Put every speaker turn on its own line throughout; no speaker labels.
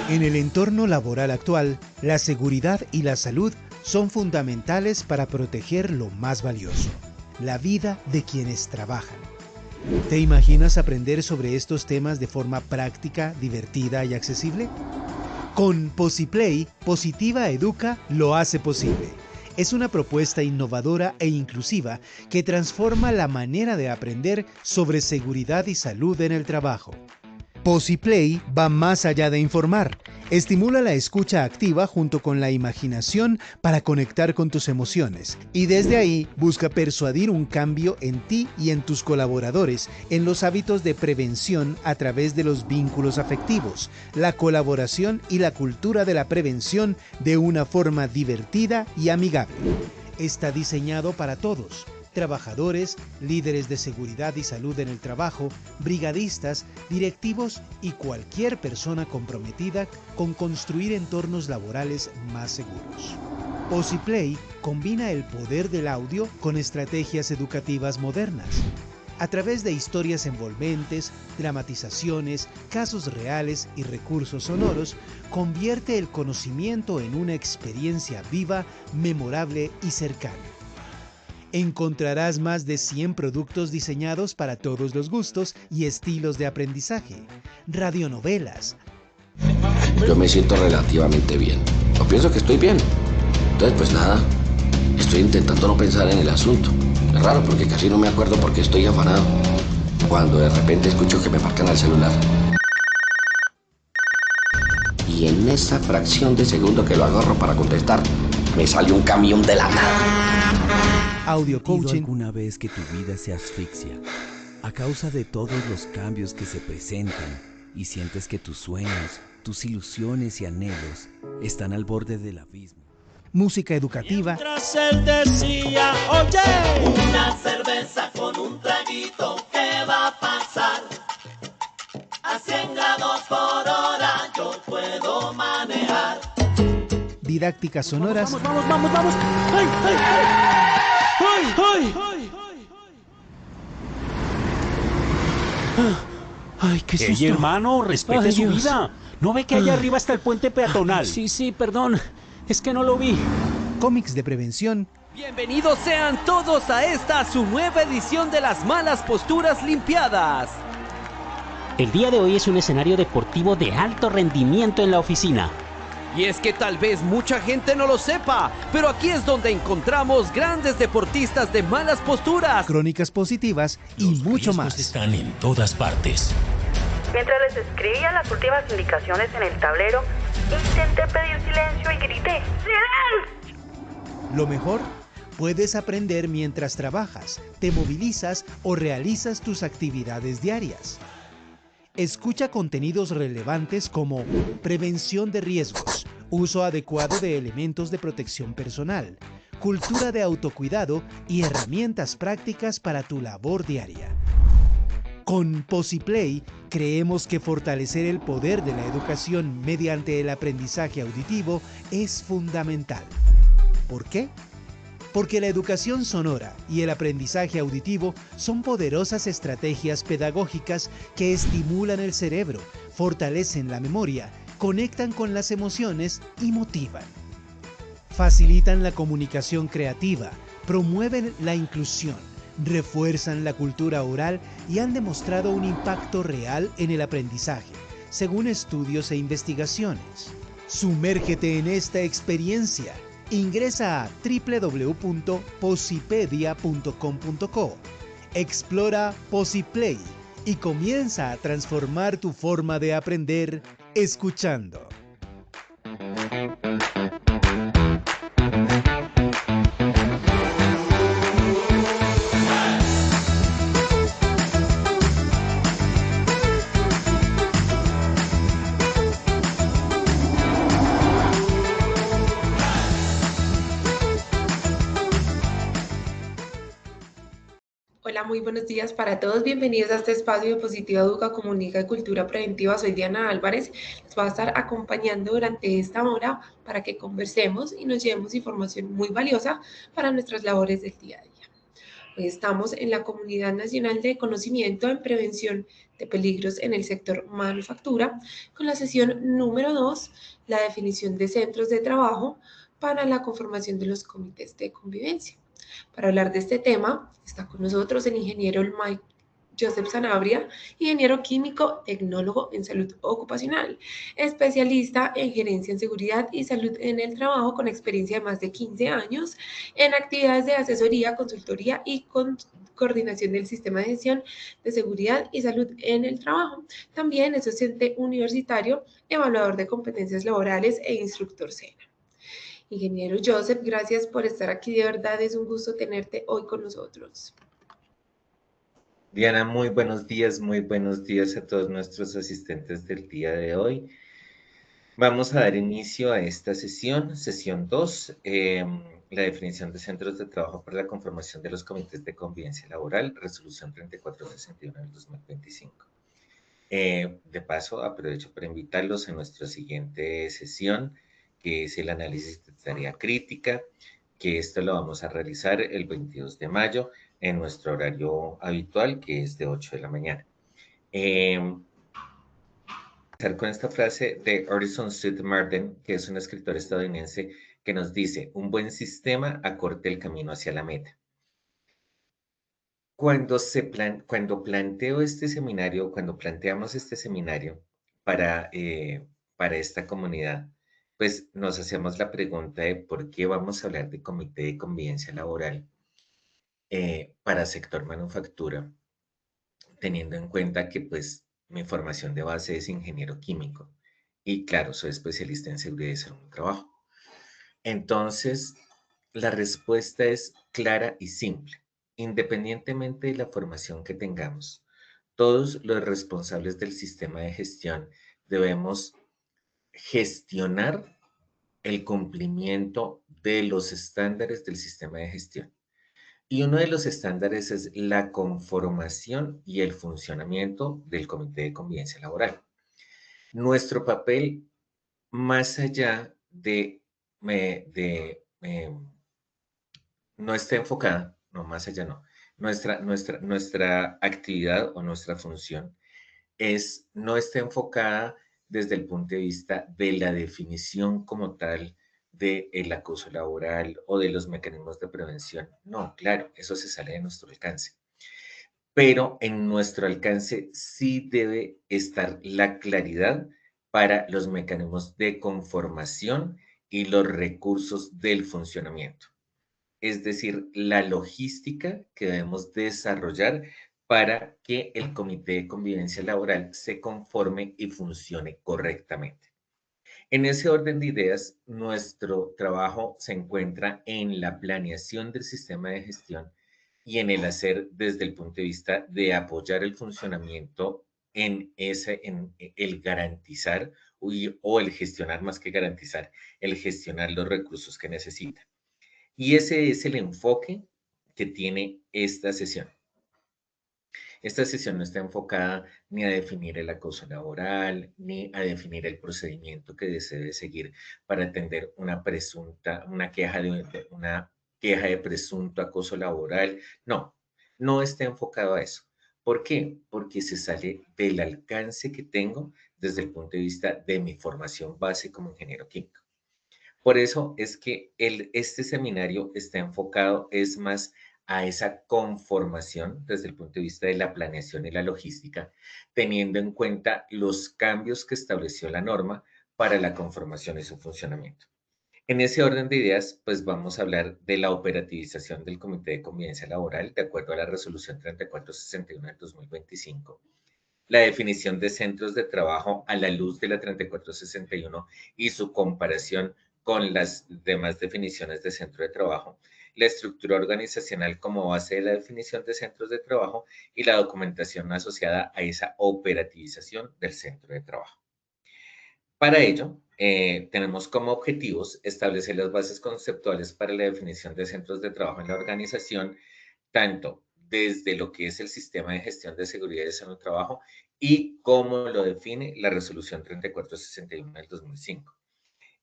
En el entorno laboral actual, la seguridad y la salud son fundamentales para proteger lo más valioso, la vida de quienes trabajan. ¿Te imaginas aprender sobre estos temas de forma práctica, divertida y accesible? Con PosiPlay, Positiva Educa lo hace posible. Es una propuesta innovadora e inclusiva que transforma la manera de aprender sobre seguridad y salud en el trabajo. PosiPlay va más allá de informar. Estimula la escucha activa junto con la imaginación para conectar con tus emociones y desde ahí busca persuadir un cambio en ti y en tus colaboradores en los hábitos de prevención a través de los vínculos afectivos, la colaboración y la cultura de la prevención de una forma divertida y amigable. Está diseñado para todos: trabajadores, líderes de seguridad y salud en el trabajo, brigadistas, directivos y cualquier persona comprometida con construir entornos laborales más seguros. PosiPlay combina el poder del audio con estrategias educativas modernas. A través de historias envolventes, dramatizaciones, casos reales y recursos sonoros, convierte el conocimiento en una experiencia viva, memorable y cercana. Encontrarás más de 100 productos diseñados para todos los gustos y estilos de aprendizaje, radionovelas.
Yo me siento relativamente bien. O pienso que estoy bien. Entonces, pues nada, estoy intentando no pensar en el asunto. Es raro porque casi no me acuerdo porque estoy afanado. Cuando de repente escucho que me marcan al celular. Y en esa fracción de segundo que lo agarro para contestar, me sale un camión de la nada.
Audio coaching.
¿Alguna vez que tu vida se asfixia a causa de todos los cambios que se presentan y sientes que tus sueños, tus ilusiones y anhelos están al borde del abismo?
Música educativa.
Mientras él decía, oye, una cerveza con un traguito, ¿qué va a pasar? A 100 grados por hora yo puedo manejar.
Didácticas sonoras.
Vamos. ¡Ay! ¡Ay, qué susto!
Ey, hermano, respete
Ay,
su
Dios.
vida. ¿No ve que allá arriba está el puente peatonal?
Sí, perdón. Es que no lo vi.
Cómics de prevención.
Bienvenidos sean todos a esta su nueva edición de las malas posturas limpiadas.
El día de hoy es un escenario deportivo de alto rendimiento en la oficina.
Y es que tal vez mucha gente no lo sepa, pero aquí es donde encontramos grandes deportistas de malas posturas.
Crónicas positivas y mucho más.
Están en todas partes.
Mientras les escribía las últimas indicaciones en el tablero, intenté pedir silencio y grité: ¡silencio!
Lo mejor, puedes aprender mientras trabajas, te movilizas o realizas tus actividades diarias. Escucha contenidos relevantes como prevención de riesgos, uso adecuado de elementos de protección personal, cultura de autocuidado y herramientas prácticas para tu labor diaria. Con PosiPlay creemos que fortalecer el poder de la educación mediante el aprendizaje auditivo es fundamental. ¿Por qué? Porque la educación sonora y el aprendizaje auditivo son poderosas estrategias pedagógicas que estimulan el cerebro, fortalecen la memoria, conectan con las emociones y motivan. Facilitan la comunicación creativa, promueven la inclusión, refuerzan la cultura oral y han demostrado un impacto real en el aprendizaje, según estudios e investigaciones. Sumérgete en esta experiencia. Ingresa a www.posipedia.com.co, explora PosiPlay y comienza a transformar tu forma de aprender escuchando.
Hola, muy buenos días para todos. Bienvenidos a este espacio de Positiva Educa, Comunica y Cultura Preventiva. Soy Diana Álvarez. Les voy a estar acompañando durante esta hora para que conversemos y nos llevemos información muy valiosa para nuestras labores del día a día. Hoy estamos en la Comunidad Nacional de Conocimiento en Prevención de Peligros en el Sector Manufactura, con la sesión número 2, la definición de centros de trabajo para la conformación de los comités de convivencia. Para hablar de este tema, está con nosotros el ingeniero Mike Joseph Sanabria, ingeniero químico, tecnólogo en salud ocupacional, especialista en gerencia en seguridad y salud en el trabajo con experiencia de más de 15 años en actividades de asesoría, consultoría y coordinación del sistema de gestión de seguridad y salud en el trabajo. También es docente universitario, evaluador de competencias laborales e instructor SENA. Ingeniero Joseph, gracias por estar aquí, de verdad es un gusto tenerte hoy con nosotros.
Diana, muy buenos días a todos nuestros asistentes del día de hoy. Vamos a dar inicio a esta sesión 2, la definición de centros de trabajo para la conformación de los comités de convivencia laboral, resolución 3461 del 2025. De paso, aprovecho para invitarlos a nuestra siguiente sesión, que es el análisis de tarea crítica, que esto lo vamos a realizar el 22 de mayo en nuestro horario habitual, que es de 8 de la mañana. Empezar con esta frase de Orison Swett Marden, que es un escritor estadounidense, que nos dice: un buen sistema acorta el camino hacia la meta. Cuando planteo este seminario, cuando planteamos este seminario para esta comunidad, pues nos hacemos la pregunta de por qué vamos a hablar de comité de convivencia laboral para sector manufactura, teniendo en cuenta que pues mi formación de base es ingeniero químico y claro, soy especialista en seguridad y salud en el trabajo. Entonces, la respuesta es clara y simple. Independientemente de la formación que tengamos, todos los responsables del sistema de gestión debemos gestionar el cumplimiento de los estándares del sistema de gestión. Y uno de los estándares es la conformación y el funcionamiento del Comité de Convivencia Laboral. Nuestro papel, más allá no está enfocada, no, más allá no. Nuestra actividad o nuestra función no está enfocada desde el punto de vista de la definición como tal del acoso laboral o de los mecanismos de prevención. No, claro, eso se sale de nuestro alcance. Pero en nuestro alcance sí debe estar la claridad para los mecanismos de conformación y los recursos del funcionamiento. Es decir, la logística que debemos desarrollar para que el Comité de Convivencia Laboral se conforme y funcione correctamente. En ese orden de ideas, nuestro trabajo se encuentra en la planeación del sistema de gestión y en el hacer desde el punto de vista de apoyar el funcionamiento en el garantizar o el gestionar, más que garantizar, el gestionar los recursos que necesita. Y ese es el enfoque que tiene esta sesión. Esta sesión no está enfocada ni a definir el acoso laboral, ni a definir el procedimiento que se debe seguir para atender una queja de presunto acoso laboral. No, no está enfocado a eso. ¿Por qué? Porque se sale del alcance que tengo desde el punto de vista de mi formación base como ingeniero químico. Por eso es que este seminario está enfocado, es más, a esa conformación desde el punto de vista de la planeación y la logística, teniendo en cuenta los cambios que estableció la norma para la conformación y su funcionamiento. En ese orden de ideas, pues vamos a hablar de la operativización del Comité de Convivencia Laboral de acuerdo a la resolución 3461 del 2025. La definición de centros de trabajo a la luz de la 3461 y su comparación con las demás definiciones de centro de trabajo, la estructura organizacional como base de la definición de centros de trabajo y la documentación asociada a esa operativización del centro de trabajo. Para ello, tenemos como objetivos establecer las bases conceptuales para la definición de centros de trabajo en la organización, tanto desde lo que es el sistema de gestión de seguridad y salud en el trabajo y cómo lo define la resolución 3461 del 2005.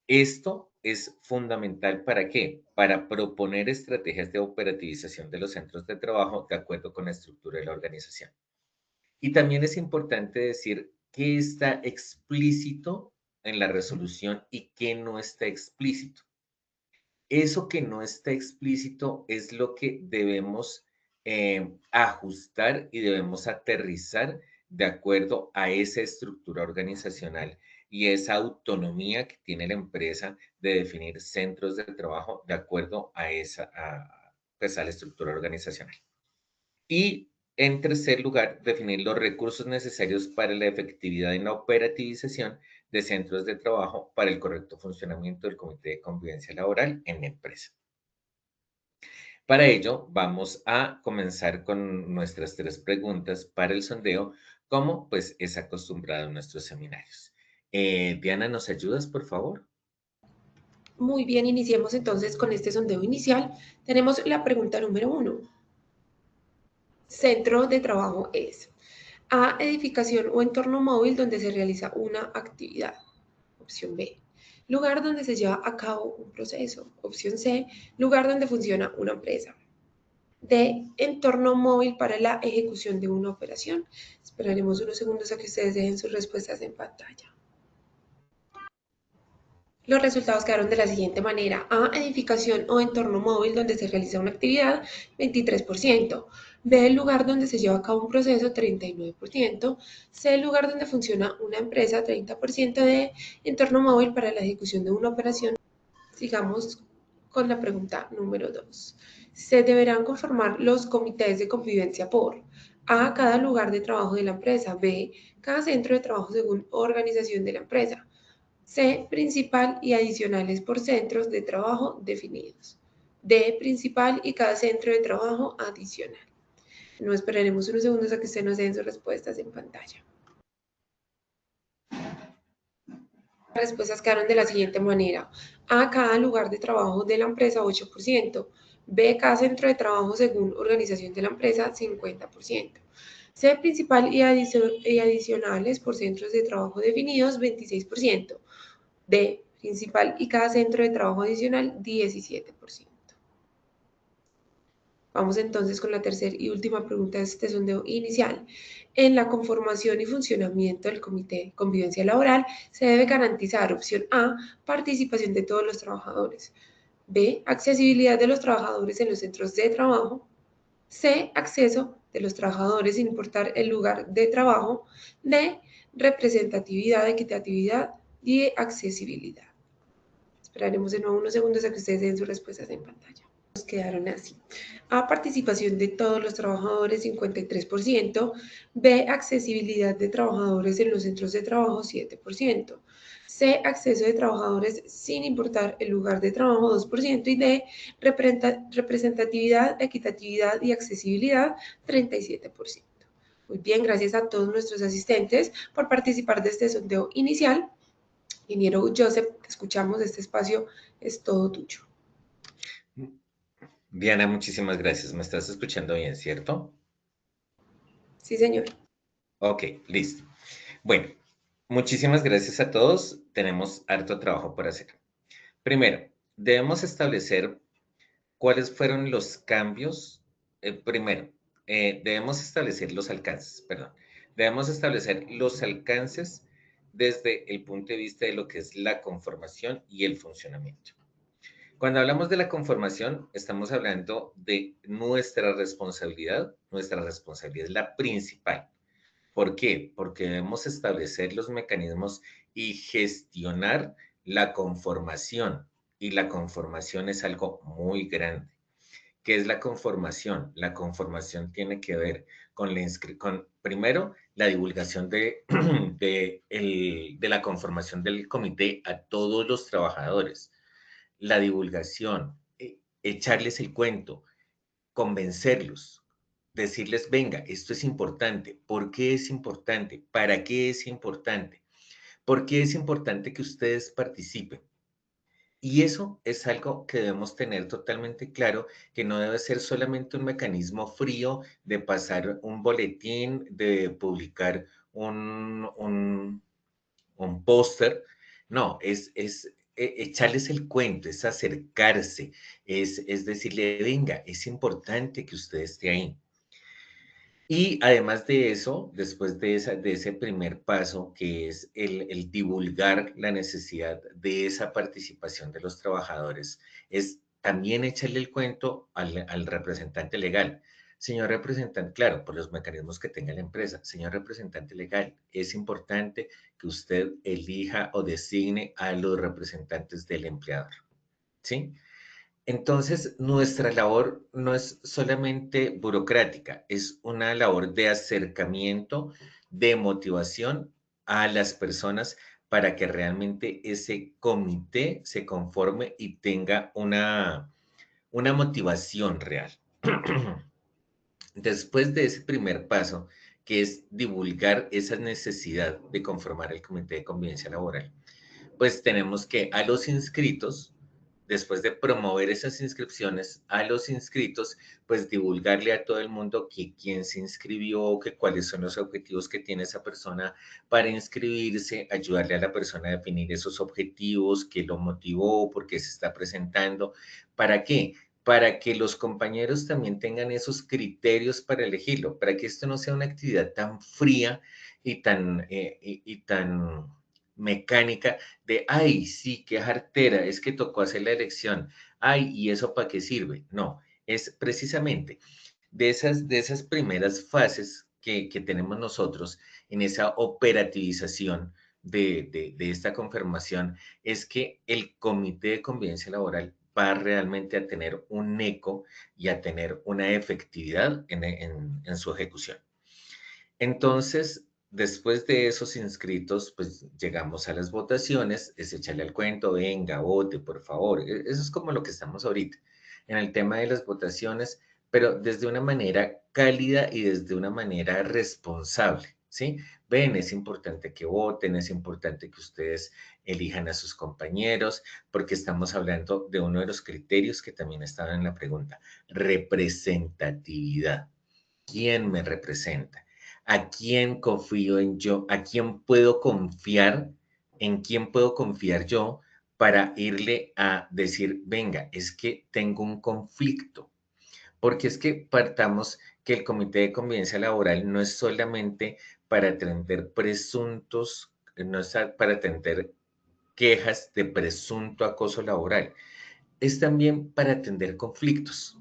Esto es fundamental ¿para qué? Para proponer estrategias de operativización de los centros de trabajo de acuerdo con la estructura de la organización. Y también es importante decir qué está explícito en la resolución y qué no está explícito. Eso que no está explícito es lo que debemos ajustar y debemos aterrizar de acuerdo a esa estructura organizacional y esa autonomía que tiene la empresa de definir centros de trabajo de acuerdo a pues a la estructura organizacional. Y en tercer lugar, definir los recursos necesarios para la efectividad en la operativización de centros de trabajo para el correcto funcionamiento del Comité de Convivencia Laboral en la empresa. Para ello, vamos a comenzar con nuestras 3 preguntas para el sondeo, como pues es acostumbrado en nuestros seminarios. Diana, ¿nos ayudas, por favor?
Muy bien, iniciemos entonces con este sondeo inicial. Tenemos la pregunta número 1. Centro de trabajo es A, edificación o entorno móvil donde se realiza una actividad. Opción B, lugar donde se lleva a cabo un proceso. Opción C, lugar donde funciona una empresa. D, entorno móvil para la ejecución de una operación. Esperaremos unos segundos a que ustedes dejen sus respuestas en pantalla. Los resultados quedaron de la siguiente manera. A, edificación o entorno móvil donde se realiza una actividad, 23%. B, el lugar donde se lleva a cabo un proceso, 39%. C, el lugar donde funciona una empresa, 30%. D, entorno móvil para la ejecución de una operación. Sigamos con la pregunta número 2. Se deberán conformar los comités de convivencia por A, cada lugar de trabajo de la empresa. B, cada centro de trabajo según organización de la empresa. C, principal y adicionales por centros de trabajo definidos. D, principal y cada centro de trabajo adicional. No esperaremos unos segundos a que ustedes nos den sus respuestas en pantalla. Las respuestas quedaron de la siguiente manera. A, cada lugar de trabajo de la empresa, 8%. B, cada centro de trabajo según organización de la empresa, 50%. C, principal y adicionales por centros de trabajo definidos, 26%. D, principal y cada centro de trabajo adicional, 17%. Vamos entonces con la tercera y última pregunta de este sondeo inicial. En la conformación y funcionamiento del Comité de Convivencia Laboral se debe garantizar, opción A, participación de todos los trabajadores. B, accesibilidad de los trabajadores en los centros de trabajo. C, acceso de los trabajadores sin importar el lugar de trabajo. D, representatividad, equitatividad y accesibilidad. Esperaremos de nuevo unos segundos a que ustedes den sus respuestas en pantalla. Nos quedaron así. A, participación de todos los trabajadores, 53%. B, accesibilidad de trabajadores en los centros de trabajo, 7%. C, acceso de trabajadores sin importar el lugar de trabajo, 2%. Y D, representatividad, equitatividad y accesibilidad, 37%. Muy bien, gracias a todos nuestros asistentes por participar de este sondeo inicial. Ingeniero Joseph, te escuchamos, este espacio es todo tuyo.
Diana, muchísimas gracias. ¿Me estás escuchando bien, cierto?
Sí, señor.
Ok, listo. Bueno, muchísimas gracias a todos. Tenemos harto trabajo por hacer. Primero, debemos establecer cuáles fueron los cambios. Debemos establecer los alcances, perdón. Debemos establecer los alcances desde el punto de vista de lo que es la conformación y el funcionamiento. Cuando hablamos de la conformación, estamos hablando de nuestra responsabilidad. Nuestra responsabilidad es la principal. ¿Por qué? Porque debemos establecer los mecanismos y gestionar la conformación. Y la conformación es algo muy grande. ¿Qué es la conformación? La conformación tiene que ver con, primero, la divulgación de la conformación del comité a todos los trabajadores. La divulgación, echarles el cuento, convencerlos, decirles, venga, esto es importante. ¿Por qué es importante? ¿Para qué es importante? ¿Por qué es importante que ustedes participen? Y eso es algo que debemos tener totalmente claro, que no debe ser solamente un mecanismo frío de pasar un boletín, de publicar un póster. No, es echarles el cuento, es acercarse, es decirle, venga, es importante que usted esté ahí. Y además de eso, después de ese primer paso, que es el divulgar la necesidad de esa participación de los trabajadores, es también echarle el cuento al representante legal. Señor representante, claro, por los mecanismos que tenga la empresa, señor representante legal, es importante que usted elija o designe a los representantes del empleador, ¿sí? Entonces, nuestra labor no es solamente burocrática, es una labor de acercamiento, de motivación a las personas para que realmente ese comité se conforme y tenga una motivación real. Después de ese primer paso, que es divulgar esa necesidad de conformar el comité de convivencia laboral, pues tenemos que a los inscritos, después de promover esas inscripciones, a los inscritos, pues divulgarle a todo el mundo que quién se inscribió, que cuáles son los objetivos que tiene esa persona para inscribirse, ayudarle a la persona a definir esos objetivos, qué lo motivó, por qué se está presentando, ¿para qué? Para que los compañeros también tengan esos criterios para elegirlo, para que esto no sea una actividad tan fría y tan mecánica de, ay, sí, qué jartera, es que tocó hacer la elección, ay, ¿y eso para qué sirve? No, es precisamente de esas primeras fases que tenemos nosotros en esa operativización de esta confirmación, es que el Comité de Convivencia Laboral va realmente a tener un eco y a tener una efectividad en su ejecución. Entonces, después de esos inscritos, pues llegamos a las votaciones, es echarle al cuento, venga, vote, por favor. Eso es como lo que estamos ahorita, en el tema de las votaciones, pero desde una manera cálida y desde una manera responsable, ¿sí? Ven, es importante que voten, es importante que ustedes elijan a sus compañeros, porque estamos hablando de uno de los criterios que también estaban en la pregunta, representatividad. ¿Quién me representa? ¿A quién confío en yo? ¿A quién puedo confiar? ¿En quién puedo confiar yo para irle a decir, venga, es que tengo un conflicto? Porque es que partamos que el Comité de Convivencia Laboral no es solamente para atender presuntos, no es para atender quejas de presunto acoso laboral, es también para atender conflictos.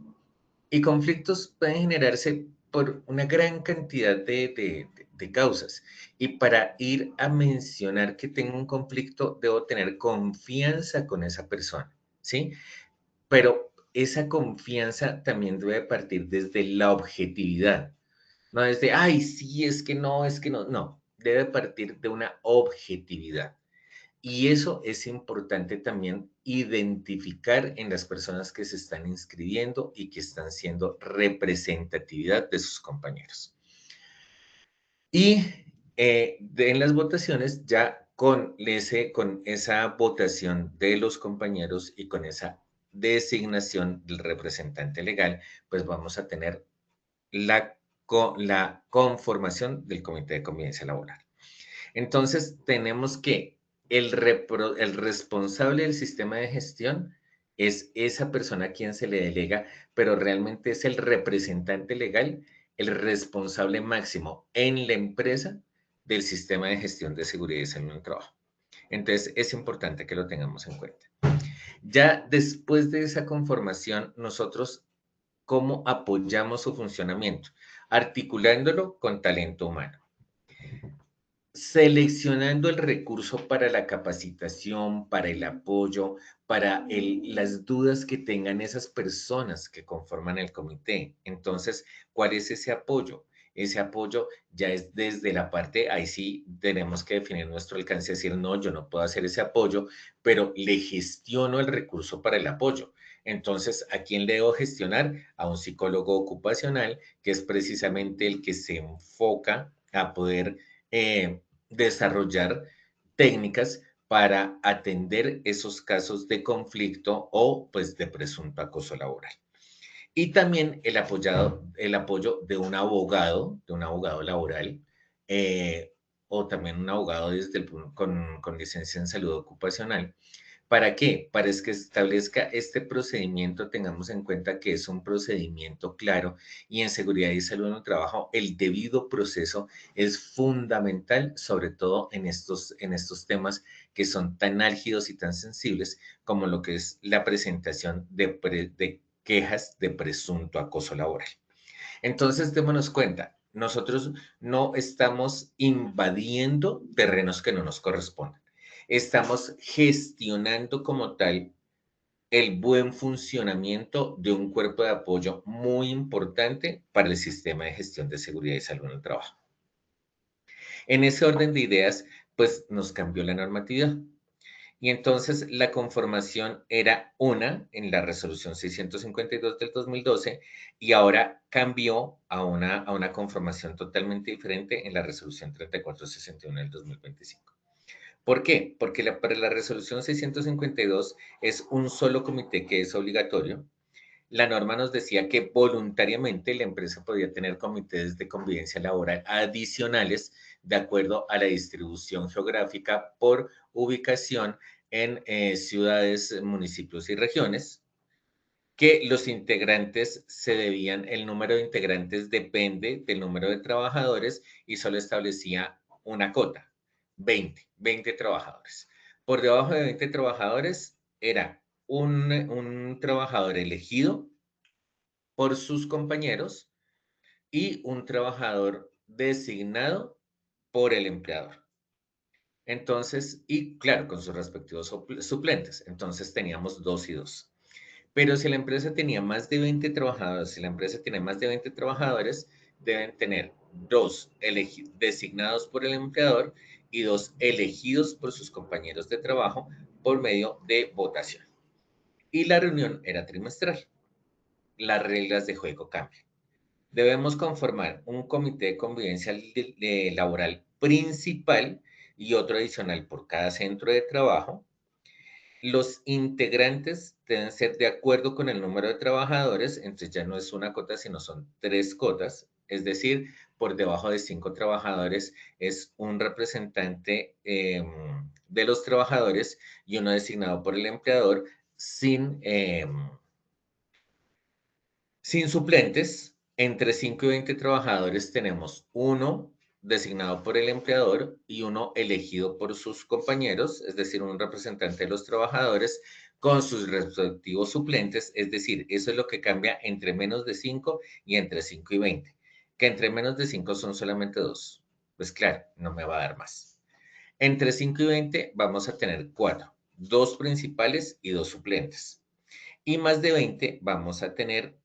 Y conflictos pueden generarse por una gran cantidad de causas. Y para ir a mencionar que tengo un conflicto, debo tener confianza con esa persona, ¿sí? Pero esa confianza también debe partir desde la objetividad, no desde, ay, sí, es que no, no, debe partir de una objetividad. Y eso es importante también identificar en las personas que se están inscribiendo y que están siendo representatividad de sus compañeros. Y en las votaciones, ya con esa votación de los compañeros y con esa designación del representante legal, pues vamos a tener la conformación del Comité de Convivencia Laboral. Entonces, tenemos que el responsable del sistema de gestión es esa persona a quien se le delega, pero realmente es el representante legal, el responsable máximo en la empresa del sistema de gestión de seguridad y salud en el trabajo. Entonces, es importante que lo tengamos en cuenta. Ya después de esa conformación, nosotros, ¿cómo apoyamos su funcionamiento? Articulándolo con talento humano. Seleccionando el recurso para la capacitación, para el apoyo, para las dudas que tengan esas personas que conforman el comité. Entonces, ¿cuál es ese apoyo? Ese apoyo ya es desde la parte, ahí sí tenemos que definir nuestro alcance, decir, no, yo no puedo hacer ese apoyo, pero le gestiono el recurso para el apoyo. Entonces, ¿a quién le debo gestionar? A un psicólogo ocupacional, que es precisamente el que se enfoca a poder desarrollar técnicas para atender esos casos de conflicto o pues de presunto acoso laboral. Y también el apoyo de un abogado laboral, eh, o también un abogado con licencia en salud ocupacional. ¿Para qué? Para que establezca este procedimiento, tengamos en cuenta que es un procedimiento claro y en seguridad y salud en el trabajo, el debido proceso es fundamental, sobre todo en estos temas que son tan álgidos y tan sensibles como lo que es la presentación de quejas de presunto acoso laboral. Entonces, démonos cuenta, nosotros no estamos invadiendo terrenos que no nos corresponden. Estamos gestionando como tal el buen funcionamiento de un cuerpo de apoyo muy importante para el sistema de gestión de seguridad y salud en el trabajo. En ese orden de ideas, pues nos cambió la normatividad. Y entonces la conformación era una en la resolución 652 del 2012 y ahora cambió a una conformación totalmente diferente en la resolución 3461 del 2025. ¿Por qué? Porque para la resolución 652 es un solo comité que es obligatorio. La norma nos decía que voluntariamente la empresa podía tener comités de convivencia laboral adicionales de acuerdo a la distribución geográfica por ubicación en ciudades, municipios y regiones, que los integrantes se debían, el número de integrantes depende del número de trabajadores y solo establecía una cota, 20 trabajadores. Por debajo de 20 trabajadores era un trabajador elegido por sus compañeros y un trabajador designado por el empleador. Entonces, y claro, con sus respectivos suplentes. Entonces teníamos 2 y 2. Pero si la empresa tenía más de 20 trabajadores, si la empresa tiene más de 20 trabajadores, deben tener 2 designados por el empleador y 2 elegidos por sus compañeros de trabajo por medio de votación. Y la reunión era trimestral. Las reglas de juego cambian. Debemos conformar un comité de convivencia laboral principal y otro adicional por cada centro de trabajo. Los integrantes deben ser de acuerdo con el número de trabajadores, entonces ya no es una cota, sino son 3 cotas, es decir, por debajo de 5 trabajadores es un representante de los trabajadores y uno designado por el empleador sin suplentes. Entre 5 y 20 trabajadores tenemos uno designado por el empleador y uno elegido por sus compañeros, es decir, un representante de los trabajadores con sus respectivos suplentes, es decir, eso es lo que cambia entre menos de 5 y entre 5 y 20, que entre menos de 5 son solamente 2. Pues claro, no me va a dar más. Entre 5 y 20 vamos a tener 4, 2 principales y 2 suplentes. Y más de 20 vamos a tener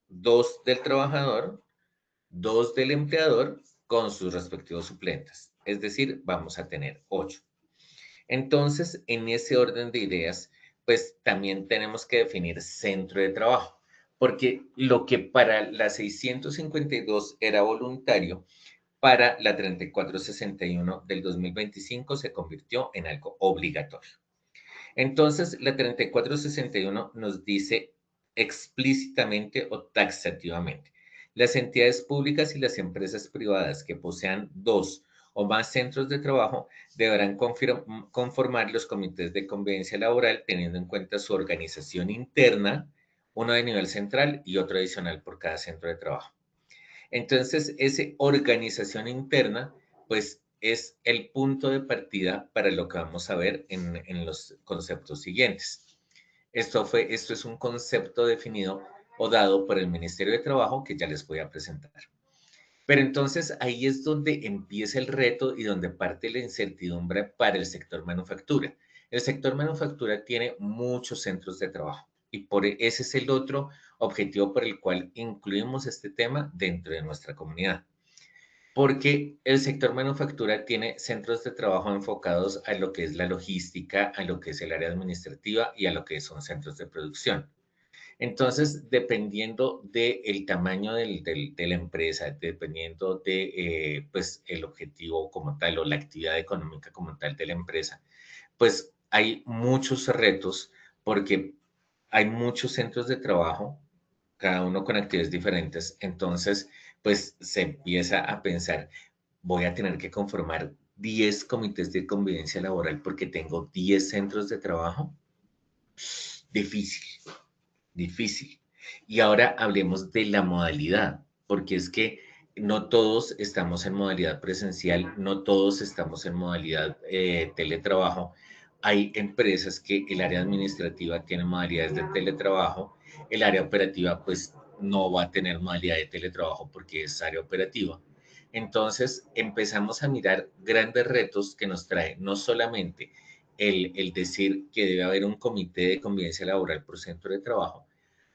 2 del trabajador, 2 del empleador con sus respectivos suplentes. Es decir, vamos a tener 8. Entonces, en ese orden de ideas, pues también tenemos que definir centro de trabajo, porque lo que para la 652 era voluntario, para la 3461 del 2025 se convirtió en algo obligatorio. Entonces, la 3461 nos dice explícitamente o taxativamente: las entidades públicas y las empresas privadas que posean 2 o más centros de trabajo deberán conformar los comités de convivencia laboral teniendo en cuenta su organización interna, uno de nivel central y otro adicional por cada centro de trabajo. Entonces, esa organización interna, pues es el punto de partida para lo que vamos a ver en los conceptos siguientes. Esto es un concepto definido o dado por el Ministerio de Trabajo que ya les voy a presentar. Pero entonces ahí es donde empieza el reto y donde parte la incertidumbre para el sector manufactura. El sector manufactura tiene muchos centros de trabajo y ese es el otro objetivo por el cual incluimos este tema dentro de nuestra comunidad. Porque el sector manufactura tiene centros de trabajo enfocados a lo que es la logística, a lo que es el área administrativa y a lo que son centros de producción. Entonces, dependiendo del tamaño de la empresa, dependiendo de pues, el objetivo como tal o la actividad económica como tal de la empresa, pues hay muchos retos porque hay muchos centros de trabajo, cada uno con actividades diferentes. Entonces, pues se empieza a pensar, voy a tener que conformar 10 comités de convivencia laboral porque tengo 10 centros de trabajo. Difícil, difícil. Y ahora hablemos de la modalidad, porque es que no todos estamos en modalidad presencial, no todos estamos en modalidad teletrabajo. Hay empresas que el área administrativa tiene modalidades de teletrabajo, el área operativa pues no va a tener modalidad de teletrabajo porque es área operativa. Entonces empezamos a mirar grandes retos que nos trae no solamente el decir que debe haber un comité de convivencia laboral por centro de trabajo,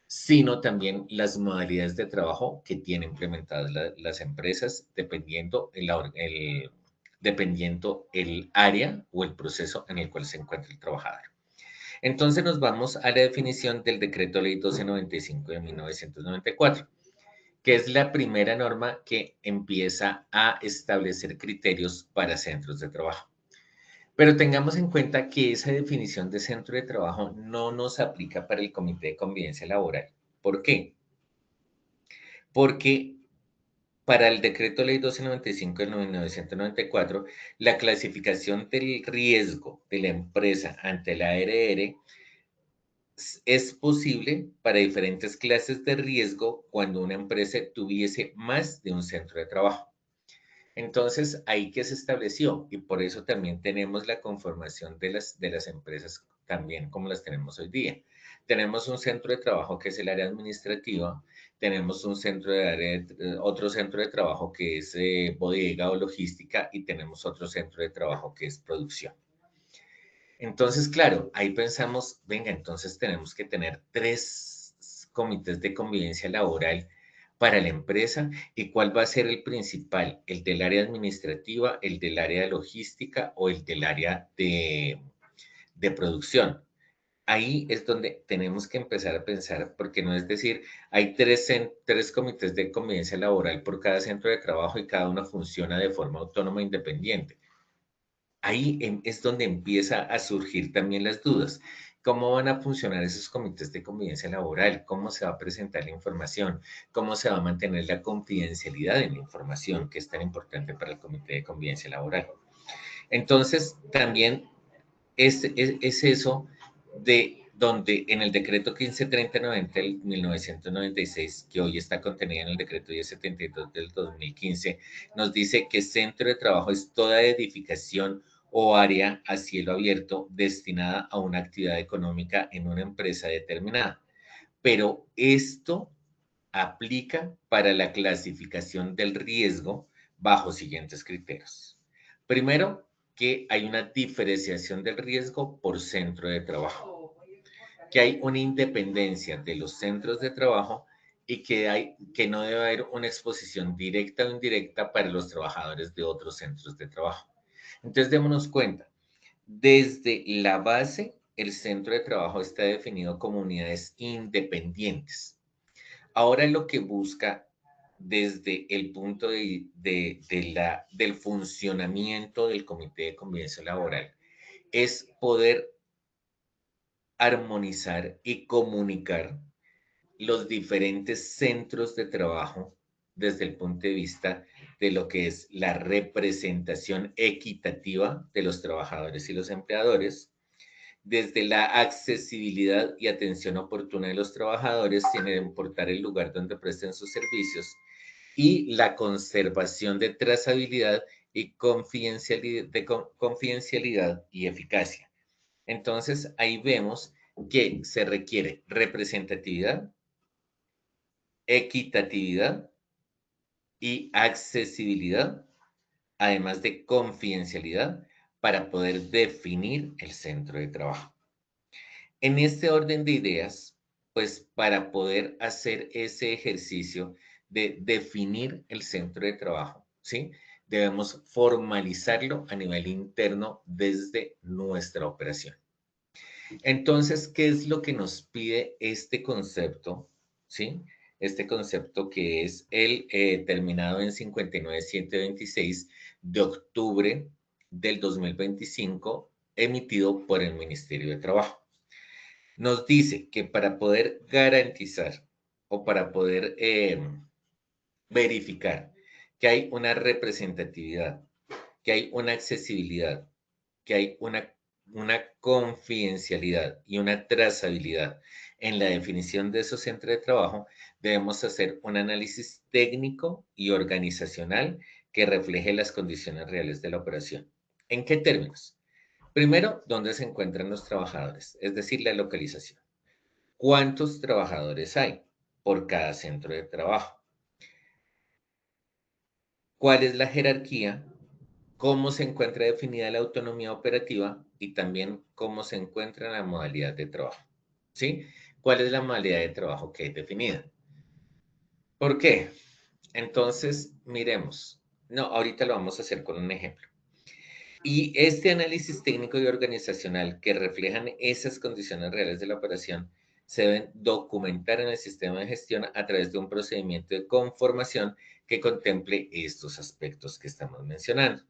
sino también las modalidades de trabajo que tienen implementadas las empresas dependiendo dependiendo el área o el proceso en el cual se encuentra el trabajador. Entonces nos vamos a la definición del Decreto Ley 1295 de 1994, que es la primera norma que empieza a establecer criterios para centros de trabajo. Pero tengamos en cuenta que esa definición de centro de trabajo no nos aplica para el Comité de Convivencia Laboral. ¿Por qué? Porque para el Decreto Ley 1295 de 1994, la clasificación del riesgo de la empresa ante la ARR es posible para diferentes clases de riesgo cuando una empresa tuviese más de un centro de trabajo. Entonces, ahí que se estableció y por eso también tenemos la conformación de las empresas también como las tenemos hoy día. Tenemos un centro de trabajo que es el área administrativa, tenemos un otro centro de trabajo que es bodega o logística y tenemos otro centro de trabajo que es producción. Entonces, claro, ahí pensamos, venga, entonces tenemos que tener 3 comités de convivencia laboral para la empresa y cuál va a ser el principal, el del área administrativa, el del área de logística o el del área de producción. Ahí es donde tenemos que empezar a pensar, porque no es decir, hay 3 comités de convivencia laboral por cada centro de trabajo y cada uno funciona de forma autónoma e independiente. Ahí es donde empieza a surgir también las dudas. ¿Cómo van a funcionar esos comités de convivencia laboral? ¿Cómo se va a presentar la información? ¿Cómo se va a mantener la confidencialidad en la información que es tan importante para el comité de convivencia laboral? Entonces, también es eso de donde en el decreto 153090 del 1996, que hoy está contenido en el decreto 1072 del 2015, nos dice que centro de trabajo es toda edificación o área a cielo abierto destinada a una actividad económica en una empresa determinada. Pero esto aplica para la clasificación del riesgo bajo siguientes criterios. Primero, que hay una diferenciación del riesgo por centro de trabajo, que hay una independencia de los centros de trabajo y que no debe haber una exposición directa o indirecta para los trabajadores de otros centros de trabajo. Entonces, démonos cuenta, desde la base, el centro de trabajo está definido como unidades independientes. Ahora lo que busca desde el punto del funcionamiento del Comité de Convivencia Laboral es poder armonizar y comunicar los diferentes centros de trabajo desde el punto de vista de lo que es la representación equitativa de los trabajadores y los empleadores, desde la accesibilidad y atención oportuna de los trabajadores, sin importar el lugar donde presten sus servicios, y la conservación de trazabilidad y confidencialidad y eficacia. Entonces, ahí vemos que se requiere representatividad, equitatividad y accesibilidad, además de confidencialidad, para poder definir el centro de trabajo. En este orden de ideas, pues para poder hacer ese ejercicio de definir el centro de trabajo, ¿sí? Debemos formalizarlo a nivel interno desde nuestra operación. Entonces, ¿qué es lo que nos pide este concepto? ¿Sí? Este concepto que es el terminado en 59726 de octubre del 2025, emitido por el Ministerio de Trabajo. Nos dice que para poder garantizar o para poder verificar que hay una representatividad, que hay una accesibilidad, que hay una confidencialidad y una trazabilidad en la definición de esos centros de trabajo, debemos hacer un análisis técnico y organizacional que refleje las condiciones reales de la operación. ¿En qué términos? Primero, ¿dónde se encuentran los trabajadores? Es decir, la localización. ¿Cuántos trabajadores hay por cada centro de trabajo? ¿Cuál es la jerarquía? ¿Cómo se encuentra definida la autonomía operativa? Y también cómo se encuentra la modalidad de trabajo. ¿Sí? ¿Cuál es la modalidad de trabajo que es definida? ¿Por qué? Entonces, miremos. No, ahorita lo vamos a hacer con un ejemplo. Y este análisis técnico y organizacional que reflejan esas condiciones reales de la operación se deben documentar en el sistema de gestión a través de un procedimiento de conformación que contemple estos aspectos que estamos mencionando.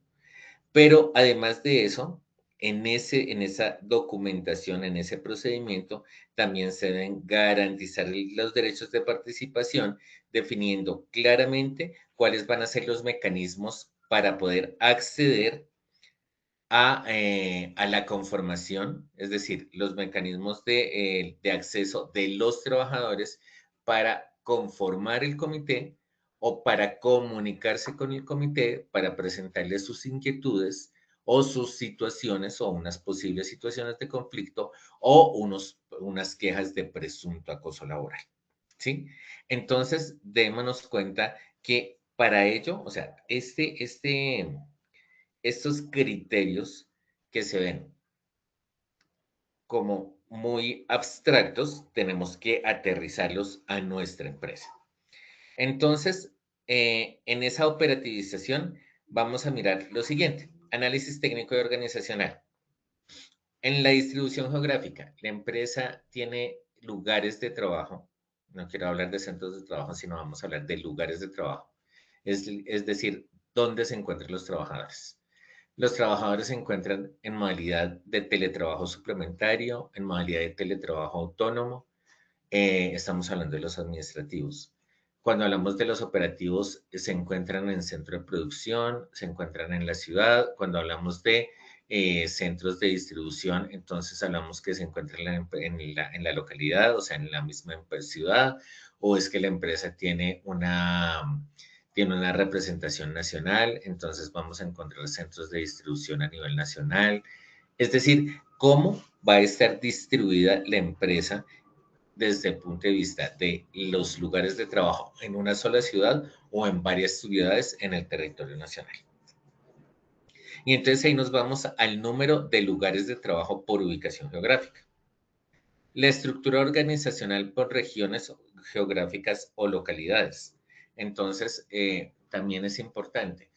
Pero además de eso, en esa documentación, en ese procedimiento, también se deben garantizar los derechos de participación, definiendo claramente cuáles van a ser los mecanismos para poder acceder a la conformación, es decir, los mecanismos de acceso de los trabajadores para conformar el comité o para comunicarse con el comité, para presentarle sus inquietudes o sus situaciones o unas posibles situaciones de conflicto o unas quejas de presunto acoso laboral. ¿Sí? Entonces, démonos cuenta que para ello, o sea, estos criterios que se ven como muy abstractos, tenemos que aterrizarlos a nuestra empresa. Entonces, en esa operativización vamos a mirar lo siguiente: análisis técnico y organizacional. En la distribución geográfica, la empresa tiene lugares de trabajo. No quiero hablar de centros de trabajo, sino vamos a hablar de lugares de trabajo. Es decir, dónde se encuentran los trabajadores. Los trabajadores se encuentran en modalidad de teletrabajo suplementario, en modalidad de teletrabajo autónomo. Estamos hablando de los administrativos. Cuando hablamos de los operativos, se encuentran en centro de producción, se encuentran en la ciudad. Cuando hablamos de centros de distribución, entonces hablamos que se encuentran en la localidad, o sea, en la misma ciudad, o es que la empresa tiene una representación nacional, entonces vamos a encontrar centros de distribución a nivel nacional. Es decir, cómo va a estar distribuida la empresa desde el punto de vista de los lugares de trabajo en una sola ciudad o en varias ciudades en el territorio nacional. Y entonces ahí nos vamos al número de lugares de trabajo por ubicación geográfica. La estructura organizacional por regiones geográficas o localidades. Entonces, también es importante,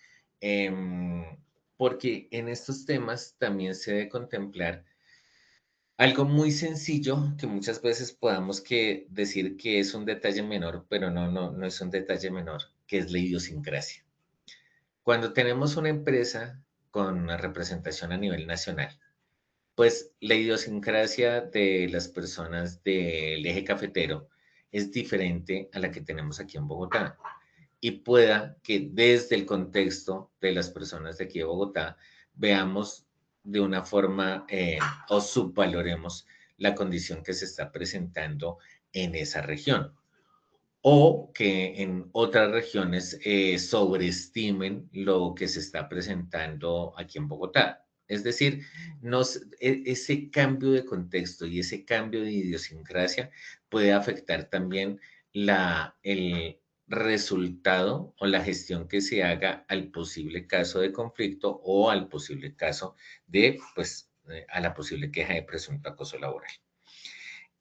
porque en estos temas también se debe contemplar algo muy sencillo que muchas veces podamos decir que es un detalle menor, pero no es un detalle menor, que es la idiosincrasia. Cuando tenemos una empresa con una representación a nivel nacional, pues la idiosincrasia de las personas del eje cafetero es diferente a la que tenemos aquí en Bogotá. Y pueda que desde el contexto de las personas de aquí de Bogotá veamos de una forma o subvaloremos la condición que se está presentando en esa región. O que en otras regiones sobreestimen lo que se está presentando aquí en Bogotá. Es decir, ese cambio de contexto y ese cambio de idiosincrasia puede afectar también el resultado o la gestión que se haga al posible caso de conflicto o al posible caso de, a la posible queja de presunto acoso laboral.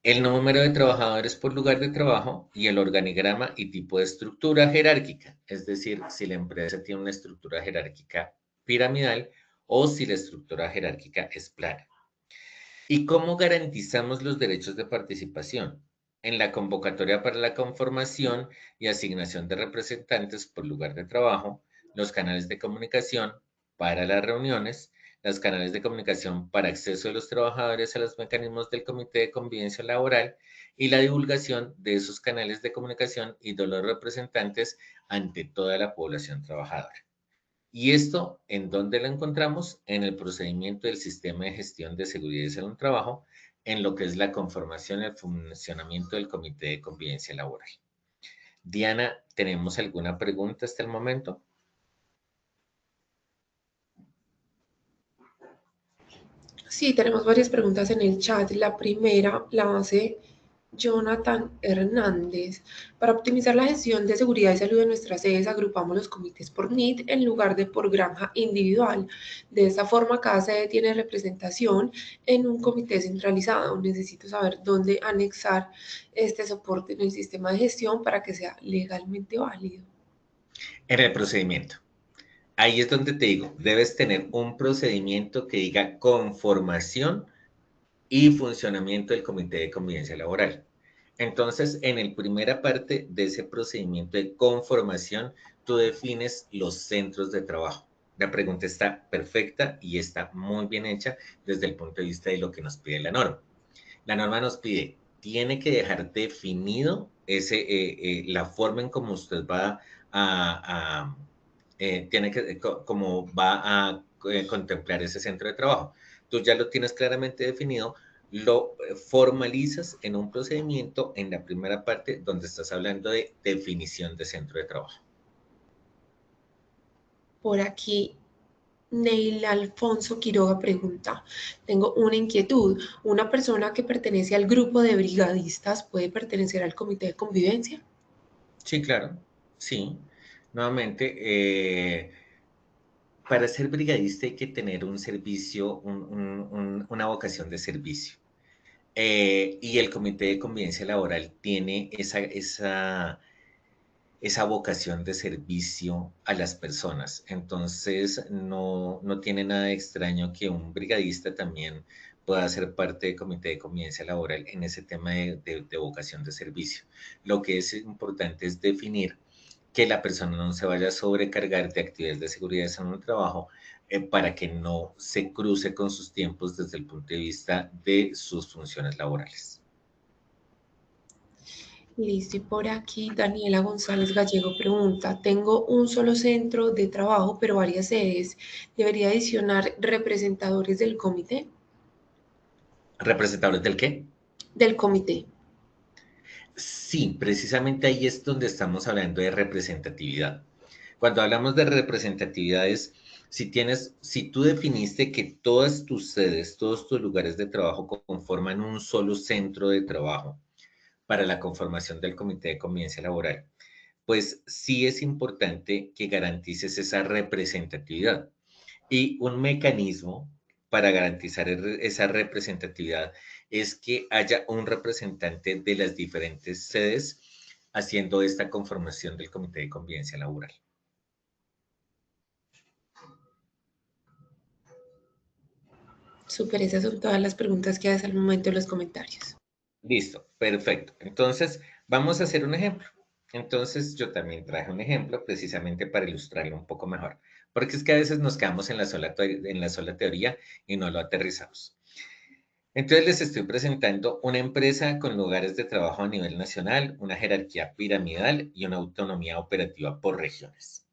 El número de trabajadores por lugar de trabajo y el organigrama y tipo de estructura jerárquica, es decir, si la empresa tiene una estructura jerárquica piramidal o si la estructura jerárquica es plana. ¿Y cómo garantizamos los derechos de participación? En la convocatoria para la conformación y asignación de representantes por lugar de trabajo, los canales de comunicación para las reuniones, los canales de comunicación para acceso de los trabajadores a los mecanismos del Comité de Convivencia Laboral y la divulgación de esos canales de comunicación y de los representantes ante toda la población trabajadora. ¿Y esto en dónde lo encontramos? En el procedimiento del Sistema de Gestión de Seguridad y Salud en el Trabajo, en lo que es la conformación y el funcionamiento del Comité de Convivencia Laboral. Diana, ¿tenemos alguna pregunta hasta el momento?
Sí, tenemos varias preguntas en el chat. La primera la hace Jonathan Hernández. Para optimizar la gestión de seguridad y salud de nuestras sedes, agrupamos los comités por NIT en lugar de por granja individual. De esta forma, cada sede tiene representación en un comité centralizado. Necesito saber dónde anexar este soporte en el sistema de gestión para que sea legalmente válido.
En el procedimiento. Ahí es donde te digo, debes tener un procedimiento que diga conformación y funcionamiento del Comité de Convivencia Laboral. Entonces, en la primera parte de ese procedimiento de conformación, tú defines los centros de trabajo. La pregunta está perfecta y está muy bien hecha desde el punto de vista de lo que nos pide la norma. La norma nos pide, tiene que dejar definido la forma en cómo usted va cómo va a contemplar ese centro de trabajo. Tú ya lo tienes claramente definido, lo formalizas en un procedimiento en la primera parte donde estás hablando de definición de centro de trabajo.
Por aquí, Neil Alfonso Quiroga pregunta, tengo una inquietud, ¿una persona que pertenece al grupo de brigadistas puede pertenecer al comité de convivencia?
Sí, claro, sí. Nuevamente, para ser brigadista hay que tener un servicio, una vocación de servicio. Y el Comité de Convivencia Laboral tiene esa vocación de servicio a las personas. Entonces, no tiene nada de extraño que un brigadista también pueda ser parte del Comité de Convivencia Laboral en ese tema de vocación de servicio. Lo que es importante es definir que la persona no se vaya a sobrecargar de actividades de seguridad y salud en el trabajo para que no se cruce con sus tiempos desde el punto de vista de sus funciones laborales.
Listo, y por aquí Daniela González Gallego pregunta, tengo un solo centro de trabajo, pero varias sedes. ¿Debería adicionar representadores del comité?
¿Representadores del qué?
Del comité.
Sí, precisamente ahí es donde estamos hablando de representatividad. Cuando hablamos de representatividad es, si tú definiste que todas tus sedes, todos tus lugares de trabajo conforman un solo centro de trabajo para la conformación del Comité de Convivencia Laboral, pues sí es importante que garantices esa representatividad. Y un mecanismo para garantizar esa representatividad es que haya un representante de las diferentes sedes haciendo esta conformación del Comité de Convivencia Laboral.
Súper, esas son todas las preguntas que haces al momento en los comentarios.
Listo, perfecto. Entonces, vamos a hacer un ejemplo. Entonces, yo también traje un ejemplo precisamente para ilustrarlo un poco mejor, porque es que a veces nos quedamos en la sola teoría y no lo aterrizamos. Entonces, les estoy presentando una empresa con lugares de trabajo a nivel nacional, una jerarquía piramidal y una autonomía operativa por regiones.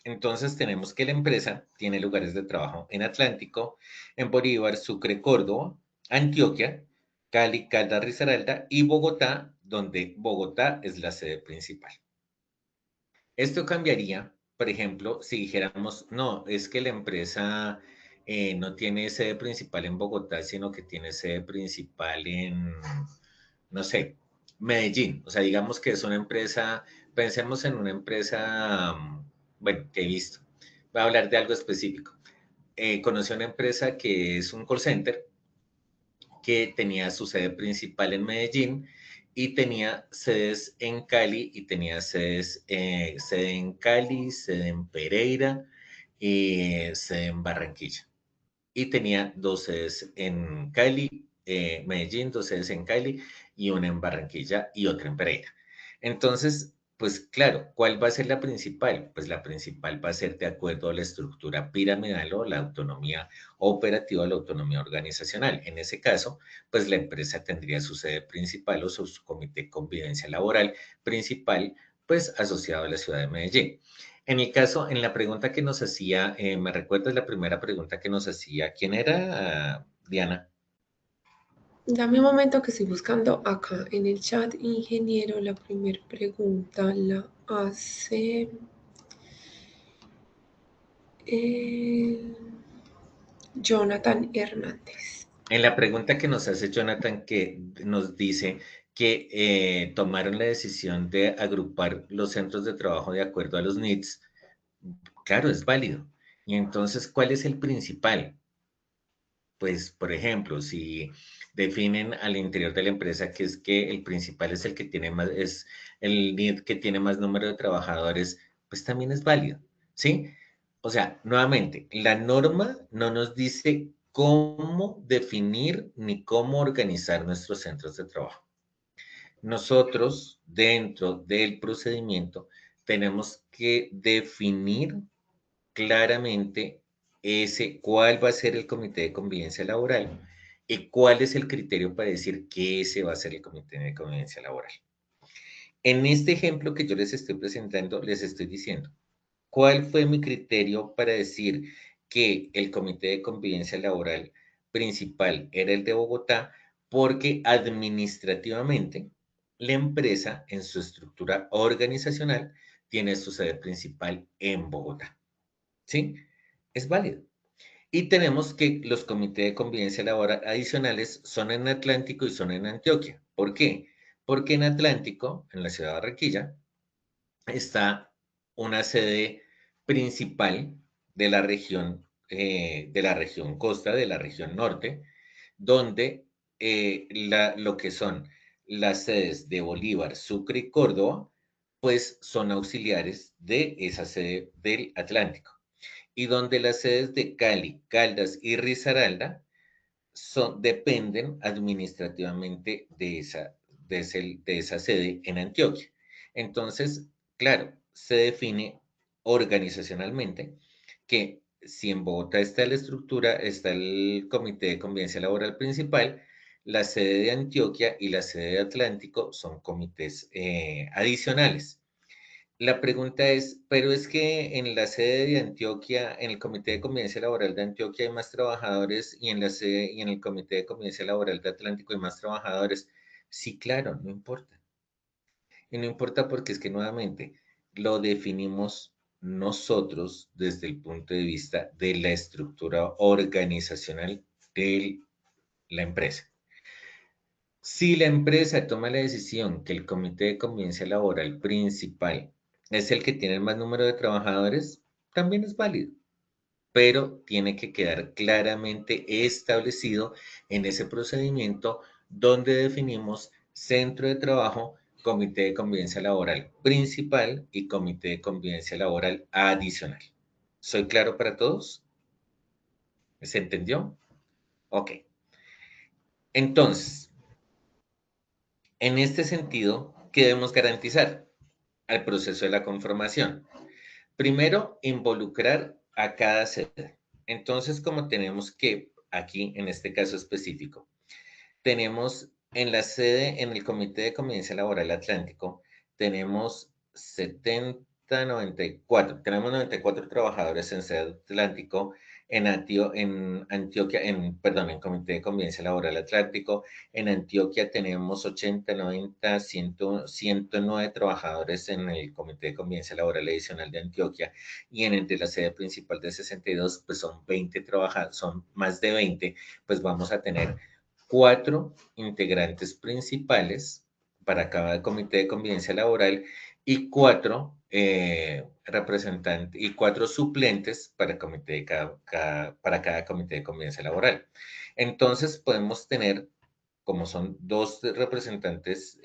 Entonces, tenemos que la empresa tiene lugares de trabajo en Atlántico, en Bolívar, Sucre, Córdoba, Antioquia, Cali, Caldas, Risaralda y Bogotá, donde Bogotá es la sede principal. Esto cambiaría, por ejemplo, si dijéramos, no, es que la empresa no tiene sede principal en Bogotá, sino que tiene sede principal en, no sé, Medellín. O sea, digamos que es una empresa, pensemos en una empresa, bueno, que he visto. Voy a hablar de algo específico. Conocí una empresa que es un call center que tenía su sede principal en Medellín y tenía sedes en Cali y tenía sede en Cali, sede en Pereira y sede en Barranquilla. Y tenía dos sedes en Cali, Medellín, dos sedes en Cali y una en Barranquilla y otra en Pereira. Entonces, pues claro, ¿cuál va a ser la principal? Pues la principal va a ser de acuerdo a la estructura piramidal o la autonomía operativa o la autonomía organizacional. En ese caso, pues la empresa tendría su sede principal o su comité de convivencia laboral principal, pues asociado a la ciudad de Medellín. En el caso, en la pregunta que nos hacía, ¿me recuerdas la primera pregunta que nos hacía? ¿Quién era, Diana?
Dame un momento que estoy buscando acá en el chat, ingeniero. La primera pregunta la hace Jonathan Hernández.
En la pregunta que nos hace Jonathan, que nos dice que tomaron la decisión de agrupar los centros de trabajo de acuerdo a los needs, claro, es válido. Y entonces, ¿cuál es el principal? Pues, por ejemplo, si definen al interior de la empresa que es que el principal es el que tiene más, es el need que tiene más número de trabajadores, pues también es válido, ¿sí? O sea, nuevamente, la norma no nos dice cómo definir ni cómo organizar nuestros centros de trabajo. Nosotros, dentro del procedimiento, tenemos que definir claramente cuál va a ser el comité de convivencia laboral y cuál es el criterio para decir que ese va a ser el comité de convivencia laboral. En este ejemplo que yo les estoy presentando, les estoy diciendo, ¿cuál fue mi criterio para decir que el comité de convivencia laboral principal era el de Bogotá? Porque administrativamente la empresa en su estructura organizacional tiene su sede principal en Bogotá. ¿Sí? Es válido. Y tenemos que los comités de convivencia laboral adicionales son en Atlántico y son en Antioquia. ¿Por qué? Porque en Atlántico, en la ciudad de Barranquilla, está una sede principal de la región costa, de la región norte, donde lo que son las sedes de Bolívar, Sucre y Córdoba, pues son auxiliares de esa sede del Atlántico y donde las sedes de Cali, Caldas y Risaralda dependen administrativamente de esa sede en Antioquia. Entonces, claro, se define organizacionalmente que si en Bogotá está la estructura, está el Comité de Convivencia Laboral Principal, la sede de Antioquia y la sede de Atlántico son comités adicionales. La pregunta es, pero es que en la sede de Antioquia, en el Comité de Convivencia Laboral de Antioquia hay más trabajadores y en la sede y en el Comité de Convivencia Laboral de Atlántico hay más trabajadores. Sí, claro, no importa. Y no importa porque es que nuevamente lo definimos nosotros desde el punto de vista de la estructura organizacional de la empresa. Si la empresa toma la decisión que el comité de convivencia laboral principal es el que tiene el más número de trabajadores, también es válido, pero tiene que quedar claramente establecido en ese procedimiento donde definimos centro de trabajo, comité de convivencia laboral principal y comité de convivencia laboral adicional. ¿Soy claro para todos? ¿Se entendió? Ok. Entonces, en este sentido, ¿qué debemos garantizar al proceso de la conformación? Primero, involucrar a cada sede. Entonces, como tenemos que, aquí en este caso específico, tenemos en la sede, en el Comité de Convivencia Laboral Atlántico, tenemos 94, tenemos 94 trabajadores en sede Atlántico, en Antioquia, perdón, en Comité de Convivencia Laboral Atlántico, en Antioquia tenemos 80, 90, 100, 109 trabajadores en el Comité de Convivencia Laboral Adicional de Antioquia y en el de la sede principal de 62, pues son 20 trabajadores, son más de 20, pues vamos a tener 4 integrantes principales para cada comité de convivencia laboral y 4 representantes y 4 suplentes para, para cada comité de convivencia laboral. Entonces podemos tener, como son 2 representantes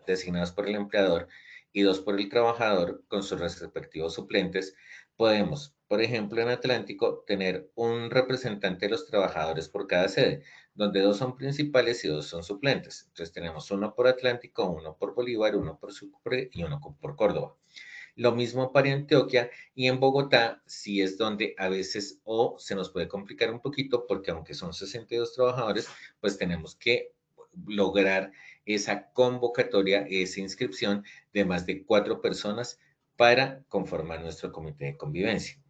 designados por el empleador y 2 por el trabajador con sus respectivos suplentes, Podemos, por ejemplo, en Atlántico, tener un representante de los trabajadores por cada sede, donde 2 son principales y 2 son suplentes. Entonces tenemos uno por Atlántico, uno por Bolívar, uno por Sucre y uno por Córdoba. Lo mismo para Antioquia y en Bogotá, sí es donde a veces o se nos puede complicar un poquito porque aunque son 62 trabajadores, pues tenemos que lograr esa convocatoria, esa inscripción de más de 4 personas para conformar nuestro comité de convivencia.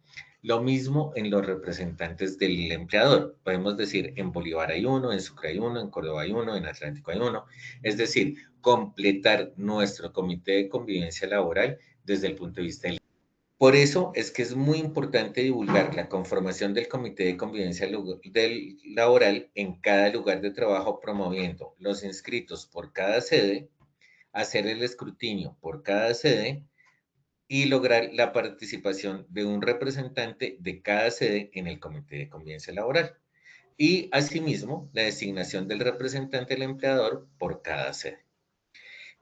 Lo mismo en los representantes del empleador. Podemos decir, en Bolívar hay uno, en Sucre hay uno, en Córdoba hay uno, en Atlántico hay uno. Es decir, completar nuestro comité de convivencia laboral desde el punto de vista del... Por eso es que es muy importante divulgar la conformación del comité de convivencia laboral en cada lugar de trabajo, promoviendo los inscritos por cada sede, hacer el escrutinio por cada sede y lograr la participación de un representante de cada sede en el comité de convivencia laboral. Y asimismo, la designación del representante del empleador por cada sede.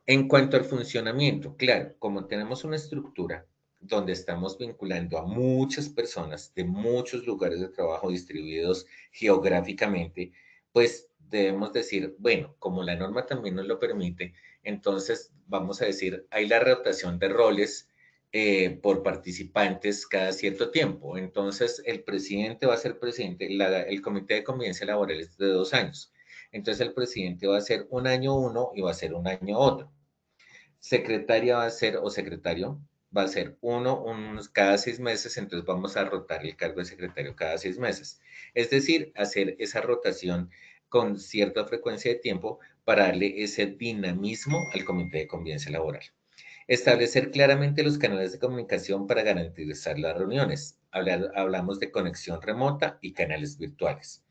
En cuanto al funcionamiento, claro, como tenemos una estructura donde estamos vinculando a muchas personas de muchos lugares de trabajo distribuidos geográficamente, pues debemos decir, bueno, como la norma también nos lo permite, entonces vamos a decir, hay la rotación de roles por participantes cada cierto tiempo. Entonces, el presidente va a ser presidente, el comité de convivencia laboral es de 2 años. Entonces, el presidente va a ser un año uno y va a ser un año otro. Secretaria va a ser, o secretario, va a ser unos cada 6 meses, entonces vamos a rotar el cargo de secretario cada 6 meses. Es decir, hacer esa rotación con cierta frecuencia de tiempo para darle ese dinamismo al comité de convivencia laboral. Establecer claramente los canales de comunicación para garantizar las reuniones. Hablamos de conexión remota y canales virtuales.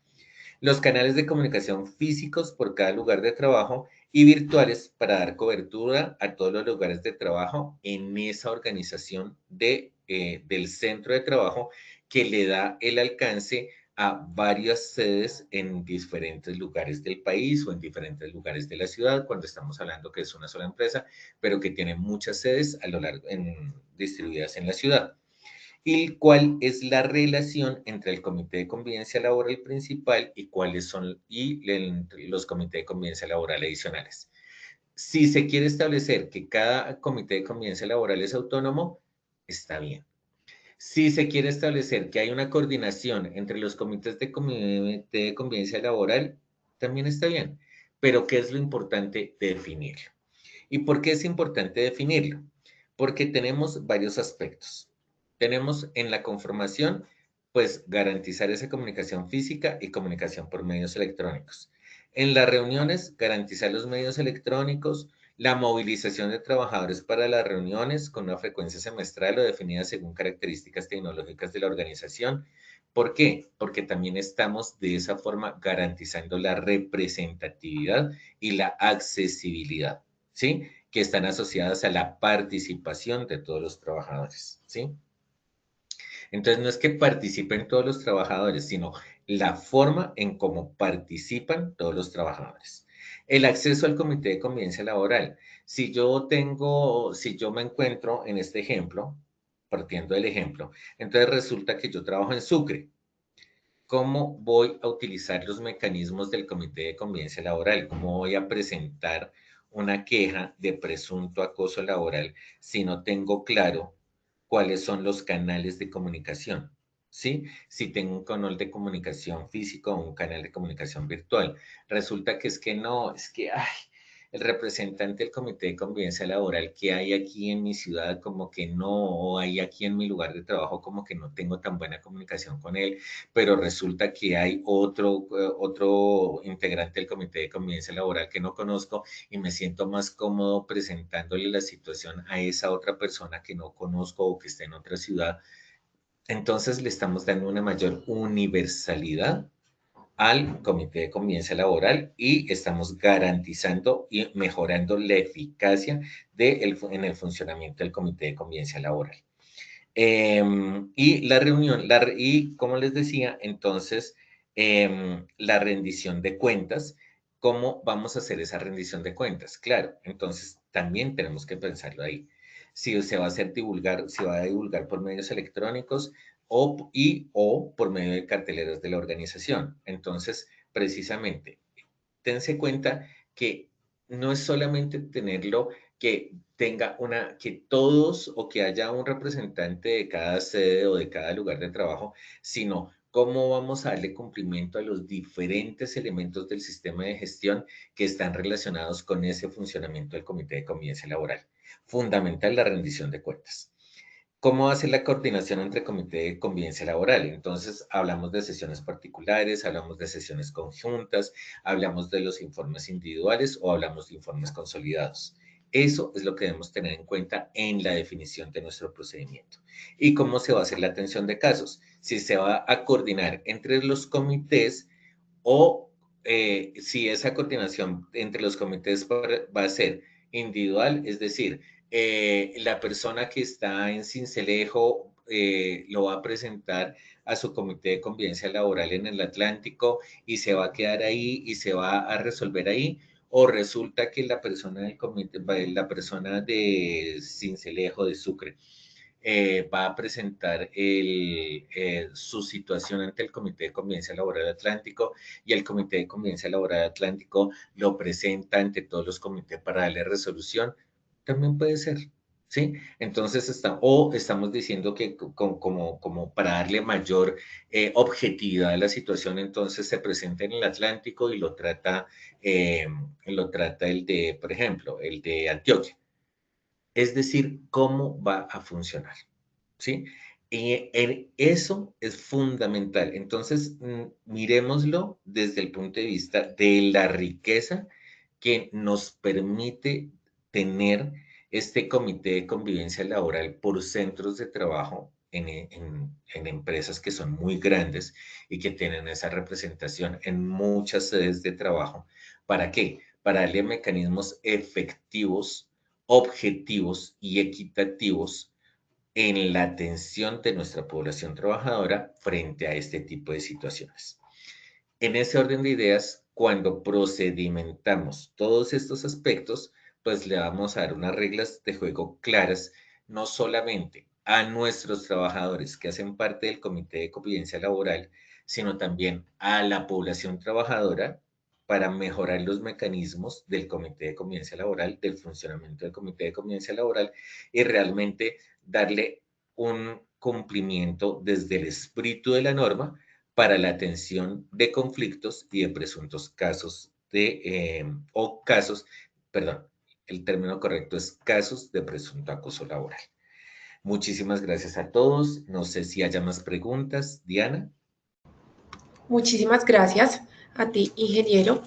Los canales de comunicación físicos por cada lugar de trabajo y virtuales para dar cobertura a todos los lugares de trabajo en esa organización del centro de trabajo que le da el alcance a varias sedes en diferentes lugares del país o en diferentes lugares de la ciudad, cuando estamos hablando que es una sola empresa, pero que tiene muchas sedes a lo largo, distribuidas en la ciudad. Y cuál es la relación entre el comité de convivencia laboral principal y cuáles son los comités de convivencia laboral adicionales. Si se quiere establecer que cada comité de convivencia laboral es autónomo, está bien. Si se quiere establecer que hay una coordinación entre los comités de convivencia laboral, también está bien. Pero ¿qué es lo importante? Definirlo. ¿Y por qué es importante definirlo? Porque tenemos varios aspectos. Tenemos en la conformación, pues garantizar esa comunicación física y comunicación por medios electrónicos. En las reuniones, garantizar los medios electrónicos, la movilización de trabajadores para las reuniones con una frecuencia semestral o definida según características tecnológicas de la organización. ¿Por qué? Porque también estamos de esa forma garantizando la representatividad y la accesibilidad, ¿sí? Que están asociadas a la participación de todos los trabajadores, ¿sí? Entonces, no es que participen todos los trabajadores, sino la forma en cómo participan todos los trabajadores. El acceso al comité de convivencia laboral. Si yo me encuentro en este ejemplo, partiendo del ejemplo, entonces resulta que yo trabajo en Sucre. ¿Cómo voy a utilizar los mecanismos del comité de convivencia laboral? ¿Cómo voy a presentar una queja de presunto acoso laboral si no tengo claro cuáles son los canales de comunicación? ¿Sí? Si tengo un canal de comunicación físico o un canal de comunicación virtual. Resulta que es que no, es que, el representante del comité de convivencia laboral que hay aquí en mi ciudad como que no, o hay aquí en mi lugar de trabajo como que no tengo tan buena comunicación con él, pero resulta que hay otro integrante del comité de convivencia laboral que no conozco y me siento más cómodo presentándole la situación a esa otra persona que no conozco o que está en otra ciudad. Entonces le estamos dando una mayor universalidad al comité de convivencia laboral y estamos garantizando y mejorando la eficacia en el funcionamiento del comité de convivencia laboral. Y la reunión, y como les decía, entonces, la rendición de cuentas, ¿cómo vamos a hacer esa rendición de cuentas? Claro, entonces también tenemos que pensarlo ahí. si se va a hacer divulgar, si va a divulgar por medios electrónicos o por medio de carteleras de la organización. Entonces, precisamente, tense cuenta que no es solamente tenerlo que que todos o que haya un representante de cada sede o de cada lugar de trabajo, sino cómo vamos a darle cumplimiento a los diferentes elementos del sistema de gestión que están relacionados con ese funcionamiento del Comité de Convivencia Laboral. Fundamental la rendición de cuentas. ¿Cómo hace la coordinación entre comité de convivencia laboral? Entonces, hablamos de sesiones particulares, hablamos de sesiones conjuntas, hablamos de los informes individuales o hablamos de informes consolidados. Eso es lo que debemos tener en cuenta en la definición de nuestro procedimiento. ¿Y cómo se va a hacer la atención de casos? Si se va a coordinar entre los comités o si esa coordinación entre los comités va a ser individual, es decir, la persona que está en Sincelejo lo va a presentar a su comité de convivencia laboral en el Atlántico y se va a quedar ahí y se va a resolver ahí, o resulta que la persona del comité, la persona de Sincelejo, de Sucre, va a presentar su situación ante el Comité de Convivencia Laboral Atlántico y el Comité de Convivencia Laboral Atlántico lo presenta ante todos los comités para darle resolución. También puede ser, ¿sí? Entonces, estamos diciendo que como para darle mayor objetividad a la situación, entonces se presenta en el Atlántico y lo trata por ejemplo, el de Antioquia. Es decir, cómo va a funcionar, ¿sí? Y eso es fundamental. Entonces, miremoslo desde el punto de vista de la riqueza que nos permite tener este comité de convivencia laboral por centros de trabajo en empresas que son muy grandes y que tienen esa representación en muchas sedes de trabajo. ¿Para qué? Para darle mecanismos efectivos, objetivos y equitativos en la atención de nuestra población trabajadora frente a este tipo de situaciones. En ese orden de ideas, cuando procedimentamos todos estos aspectos, pues le vamos a dar unas reglas de juego claras, no solamente a nuestros trabajadores que hacen parte del Comité de Convivencia Laboral, sino también a la población trabajadora para mejorar los mecanismos del Comité de Convivencia Laboral, del funcionamiento del Comité de Convivencia Laboral y realmente darle un cumplimiento desde el espíritu de la norma para la atención de conflictos y de presuntos casos el término correcto es casos de presunto acoso laboral. Muchísimas gracias a todos. No sé si haya más preguntas. Diana.
Muchísimas gracias a ti, ingeniero,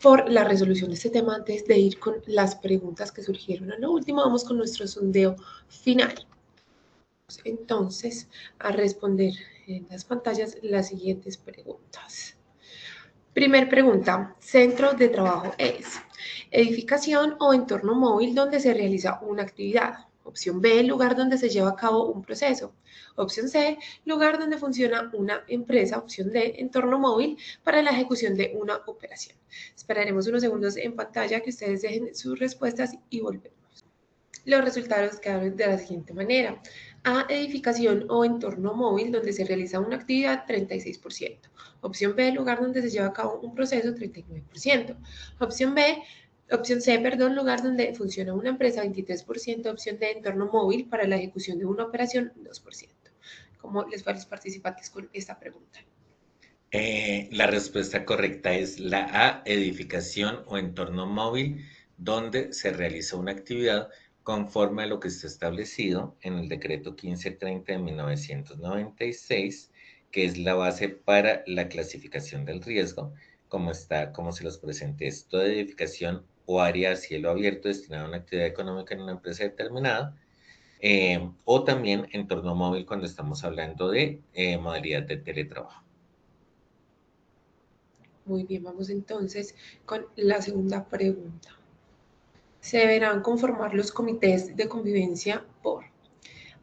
por la resolución de este tema. Antes de ir con las preguntas que surgieron a lo último, vamos con nuestro sondeo final. Entonces, a responder en las pantallas las siguientes preguntas. Primer pregunta, centro de trabajo es edificación o entorno móvil donde se realiza una actividad. Opción B, lugar donde se lleva a cabo un proceso. Opción C, lugar donde funciona una empresa. Opción D, entorno móvil para la ejecución de una operación. Esperaremos unos segundos en pantalla que ustedes dejen sus respuestas y volvemos. Los resultados quedaron de la siguiente manera. A, edificación o entorno móvil donde se realiza una actividad, 36%. Opción B, lugar donde se lleva a cabo un proceso, 39%. Opción C, lugar donde funciona una empresa, 23%. Opción D, entorno móvil para la ejecución de una operación, 2%. ¿Cómo les fue a los participantes con esta pregunta?
La respuesta correcta es la A, edificación o entorno móvil donde se realiza una actividad conforme a lo que está establecido en el decreto 1530 de 1996, que es la base para la clasificación del riesgo, como se los presenté. Esto de edificación o área a cielo abierto destinada a una actividad económica en una empresa determinada, o también entorno móvil cuando estamos hablando de modalidad de teletrabajo.
Muy bien, vamos entonces con la segunda pregunta. Se deberán conformar los comités de convivencia por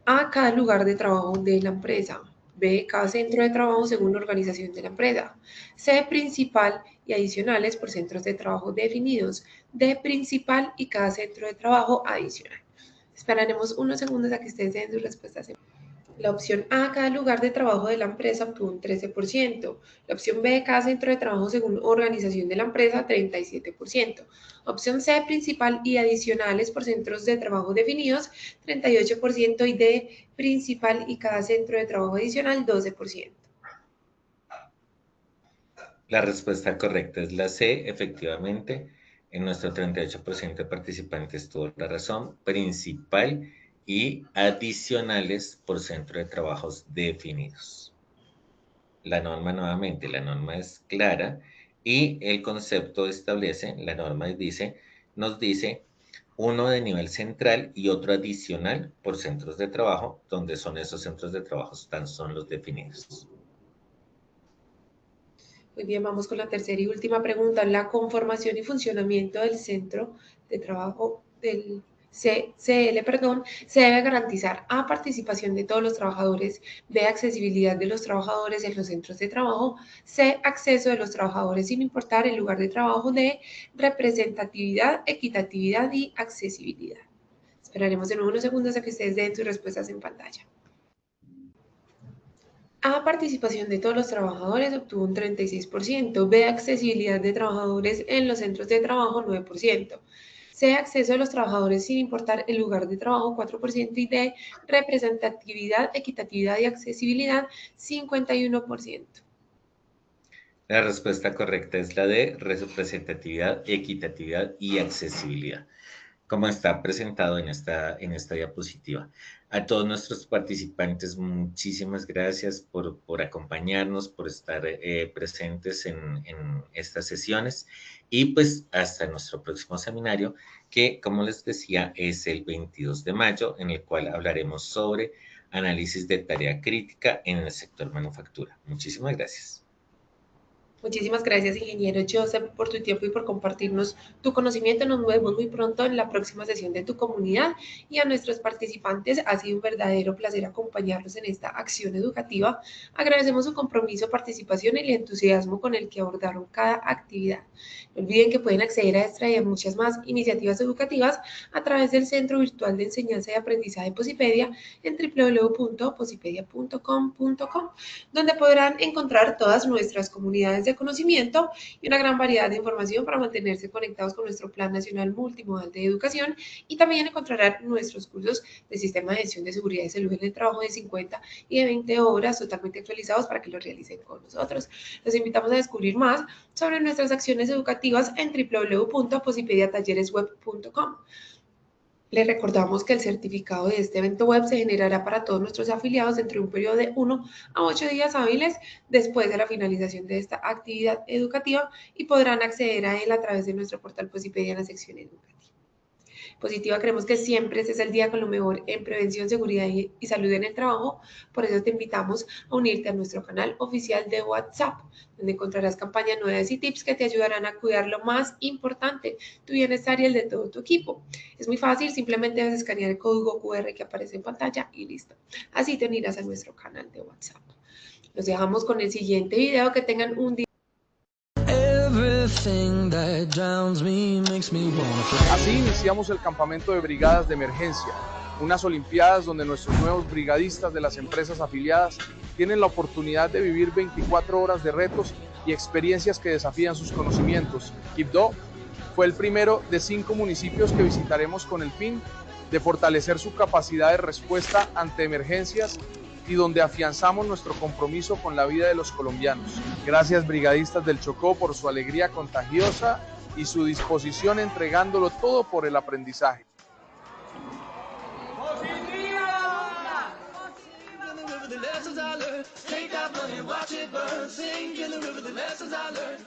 A, cada lugar de trabajo de la empresa. B, cada centro de trabajo según la organización de la empresa. C, principal y adicionales por centros de trabajo definidos. D, principal y cada centro de trabajo adicional. Esperaremos unos segundos a que ustedes den sus respuestas. La opción A, cada lugar de trabajo de la empresa, obtuvo un 13%. La opción B, cada centro de trabajo según organización de la empresa, 37%. Opción C, principal y adicionales por centros de trabajo definidos, 38%. Y D, principal y cada centro de trabajo adicional, 12%.
La respuesta correcta es la C, efectivamente. En nuestro 38% de participantes tuvo la razón, principal y adicionales por centro de trabajos definidos. La norma nuevamente, la norma es clara y el concepto establece, la norma nos dice uno de nivel central y otro adicional por centros de trabajo, donde son esos centros de trabajo, son los definidos.
Muy bien, vamos con la tercera y última pregunta. La conformación y funcionamiento del centro de trabajo del CL, se debe garantizar: A, participación de todos los trabajadores; B, accesibilidad de los trabajadores en los centros de trabajo; C, acceso de los trabajadores sin importar el lugar de trabajo; D, representatividad, equitatividad y accesibilidad. Esperaremos de nuevo unos segundos a que ustedes den sus respuestas en pantalla. A, participación de todos los trabajadores, obtuvo un 36%. B, accesibilidad de trabajadores en los centros de trabajo, 9%. C, acceso de los trabajadores sin importar el lugar de trabajo, 4%. Y D, representatividad, equitatividad y accesibilidad, 51%.
La respuesta correcta es la de representatividad, equitatividad y accesibilidad, como está presentado en esta diapositiva. A todos nuestros participantes, muchísimas gracias por acompañarnos, por estar presentes en estas sesiones, y pues hasta nuestro próximo seminario, que como les decía es el 22 de mayo, en el cual hablaremos sobre análisis de tarea crítica en el sector manufactura. Muchísimas gracias.
Muchísimas gracias, ingeniero Joseph, por tu tiempo y por compartirnos tu conocimiento. Nos vemos muy pronto en la próxima sesión de Tu Comunidad. Y a nuestros participantes, ha sido un verdadero placer acompañarlos en esta acción educativa. Agradecemos su compromiso, participación y el entusiasmo con el que abordaron cada actividad. No olviden que pueden acceder a esta y a muchas más iniciativas educativas a través del Centro Virtual de Enseñanza y Aprendizaje Posipedia en www.posipedia.com.co, donde podrán encontrar todas nuestras comunidades de conocimiento y una gran variedad de información para mantenerse conectados con nuestro Plan Nacional Multimodal de Educación, y también encontrarán nuestros cursos de Sistema de Gestión de Seguridad y Salud en el Trabajo de 50 y de 20 horas totalmente actualizados para que los realicen con nosotros. Los invitamos a descubrir más sobre nuestras acciones educativas en www.posipediatalleresweb.com. Les recordamos que el certificado de este evento web se generará para todos nuestros afiliados dentro de un periodo de 1 a 8 días hábiles después de la finalización de esta actividad educativa, y podrán acceder a él a través de nuestro portal Posipedia en la sección educativa. Positiva, creemos que siempre este es el día con lo mejor en prevención, seguridad y salud en el trabajo. Por eso te invitamos a unirte a nuestro canal oficial de WhatsApp, donde encontrarás campañas, novedades y tips que te ayudarán a cuidar lo más importante, tu bienestar y el de todo tu equipo. Es muy fácil, simplemente debes escanear el código QR que aparece en pantalla y listo. Así te unirás a nuestro canal de WhatsApp. Los dejamos con el siguiente video. Que tengan un día.
Así iniciamos el campamento de brigadas de emergencia, unas olimpiadas donde nuestros nuevos brigadistas de las empresas afiliadas tienen la oportunidad de vivir 24 horas de retos y experiencias que desafían sus conocimientos. Quibdó fue el primero de 5 municipios que visitaremos con el fin de fortalecer su capacidad de respuesta ante emergencias y donde afianzamos nuestro compromiso con la vida de los colombianos. Gracias, brigadistas del Chocó, por su alegría contagiosa y su disposición entregándolo todo por el aprendizaje.
Take that money, watch it burn, sing in the river, the lessons I learned.